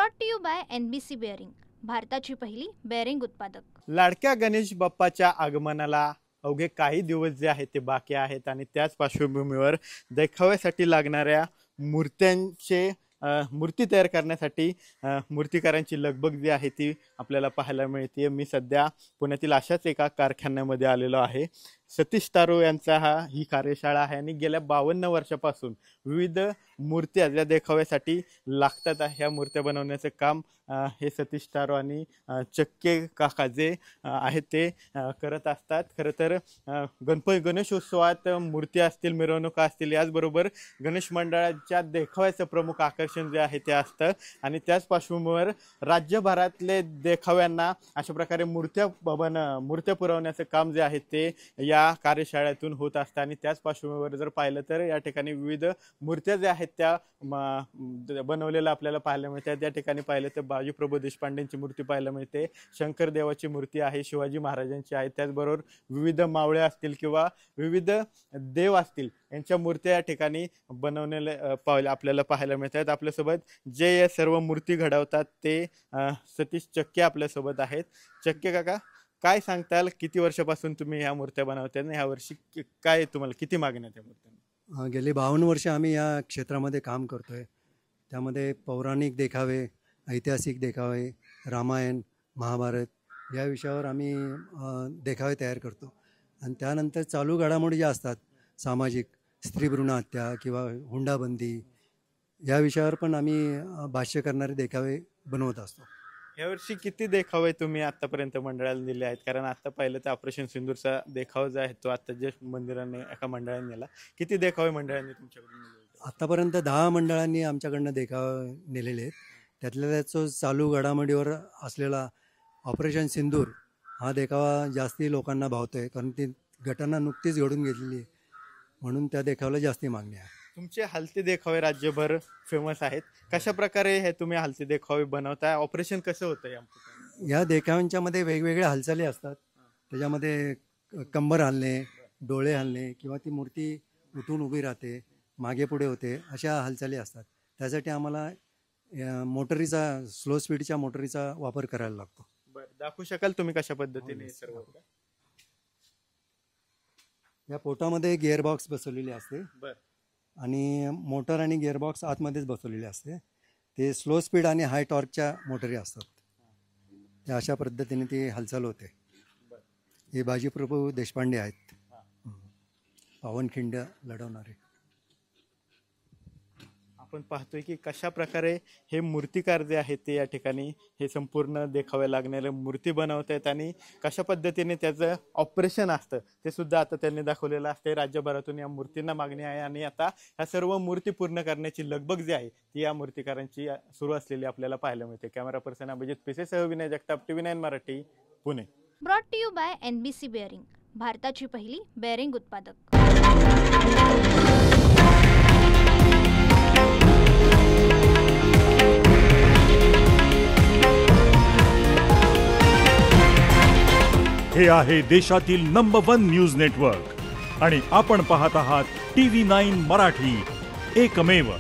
Brought to you by NBC bearing, भारताची पहिली bearing उत्पादक। लाडक्या गणेश बाप्पाच्या आगमनाला अवघे काही दिवस जे आहेत ते बाकी आहेत आणि त्याच पार्श्वभूमीवर देखाव्यासाठी लागणाऱ्या मूर्त्यांचे मूर्ती तयार करण्यासाठी मूर्तिकारांची लगबग जी आहे ती आपल्याला पाहायला मिळते। मी सध्या पुण्यातील अशाच एका कारखान्यामध्ये आलेलो आहे। सतीश तारो यांचा ही कार्यशाळा आहे आणि गेल्या 52 वर्षापासून विविध मूर्त्या ज्या देखाव्यासाठी लागतात ह्या मूर्त्या बनवण्याचं काम हे सतीश तारो आणि चक्के काका जे आहेत ते करत असतात। खरं तर गणेशोत्सवात मूर्ती असतील, मिरवणुका असतील, याचबरोबर गणेश मंडळाच्या देखाव्याचं प्रमुख आकर्षण जे आहे ते असतं आणि त्याच पार्श्वभूमीवर राज्यभरातले देखाव्यांना अशा प्रकारे मूर्त्या पुरवण्याचं काम जे आहे ते या कार्यशाळेतून होत असतं आणि त्याच पार्श्वभूमीवर जर पाहिलं तर या ठिकाणी विविध मूर्त्या ज्या आहेत त्या बनवलेल्या आपल्याला पाहायला मिळतात। त्या ठिकाणी पाहिलं तर बाजीप्रभू देशपांडेंची मूर्ती पाहायला मिळते, शंकर देवाची मूर्ती आहे, शिवाजी महाराजांची आहे, त्याचबरोबर विविध मावळे असतील किंवा विविध देव असतील यांच्या मूर्त्या या ठिकाणी बनवलेल्या आपल्याला पाहायला मिळतात। आपल्यासोबत जे या सर्व मूर्ती घडवतात ते सतीश चक्के आपल्यासोबत आहेत। चक्के काका, काय सांगताल, किती वर्षापासून तुम्ही ह्या मूर्त्या बनवताय आणि ह्या वर्षी काय तुम्हाला किती मागण्या त्या मूर्त्यांना? गेली 52 वर्ष आम्ही या क्षेत्रामध्ये काम करतोय। त्यामध्ये पौराणिक देखावे, ऐतिहासिक देखावे, रामायण, महाभारत या विषयावर आम्ही देखावे तयार करतो आणि त्यानंतर चालू घडामोडी ज्या असतात सामाजिक, स्त्रीभ्रूण हत्या किंवा हुंडाबंदी या विषयावर पण आम्ही भाष्य करणारे देखावे बनवत असतो। यावर्षी किती देखावे तुम्ही आतापर्यंत मंडळाला दिले आहेत? कारण आता पाहिलं तर ऑपरेशन सिंदूरचा देखावा जो आहे तो आता जस्ट मंदिराने एका मंडळाने नेला। किती देखावे मंडळांनी तुमच्याकडून नेले? आतापर्यंत 10 मंडळांनी आमच्याकडनं देखावे नेलेले आहेत। त्यातल्या त्याचं चालू घडामोडीवर असलेला ऑपरेशन सिंदूर हा देखावा जास्ती लोकांना भावतोय, कारण ती घटना नुकतीच घडून गेलेली आहे म्हणून त्या देखाव्याला जास्ती मागणी आहे। तुमचे हलते देखावे राज्यभर फेमस आहेत, कशा प्रकारे हे तुम्ही हलते देखावे बनवताय? ऑपरेशन कसं होतं या देखाव्यांच्या मध्ये वेगवेगळ्या हालचाली असतात। त्याच्यामध्ये कंबर हलणे, डोळे हलणे किंवा ती मूर्ती उठून उभी राहते, मागे पुढे होते, अशा हालचाली असतात। त्यासाठी आम्हाला मोटरीचा, स्लो स्पीडच्या मोटरीचा वापर करायला लागतो। बरं, दाखवू शकाल तुम्ही कशा पद्धतीने सर्व? या पोटामध्ये गिअरबॉक्स बसवलेली असते। बरं, आणि मोटर आणि गिअरबॉक्स आतमध्येच बसवलेले असते। ते स्लो स्पीड आणि हाय टॉर्कच्या मोटरी असतात, त्या अशा पद्धतीने ती हालचाल होते। हे बाजीप्रभू देशपांडे आहेत, पावनखिंड लढवणारे। आपण पाहतोय की कशा प्रकारे हे मूर्तिकार जे आहेत ते या ठिकाणी हे संपूर्ण देखावे लागणारे मूर्ती बनवत आहेत आणि कशा पद्धतीने त्याचं ऑपरेशन असतं ते सुद्धा आता त्यांनी दाखवलेलं असते। राज्यभरातून या मूर्तींना मागणी आहे आणि आता ह्या सर्व मूर्ती पूर्ण करण्याची लगबग जी आहे ती या मूर्तिकारांची सुरू असलेली आपल्याला पाहायला मिळते। कॅमेरा पर्सन अभिजित पिसे सह Vinay Jagtap, TV9 Marathi, Pune. Brought to you by NBC bearing, भारताची पहिली बेअरिंग उत्पादक। हे आहे देशातील नंबर 1 न्यूज नेटवर्क आणि आपण पाहत आहात TV9 मराठी, एकमेव।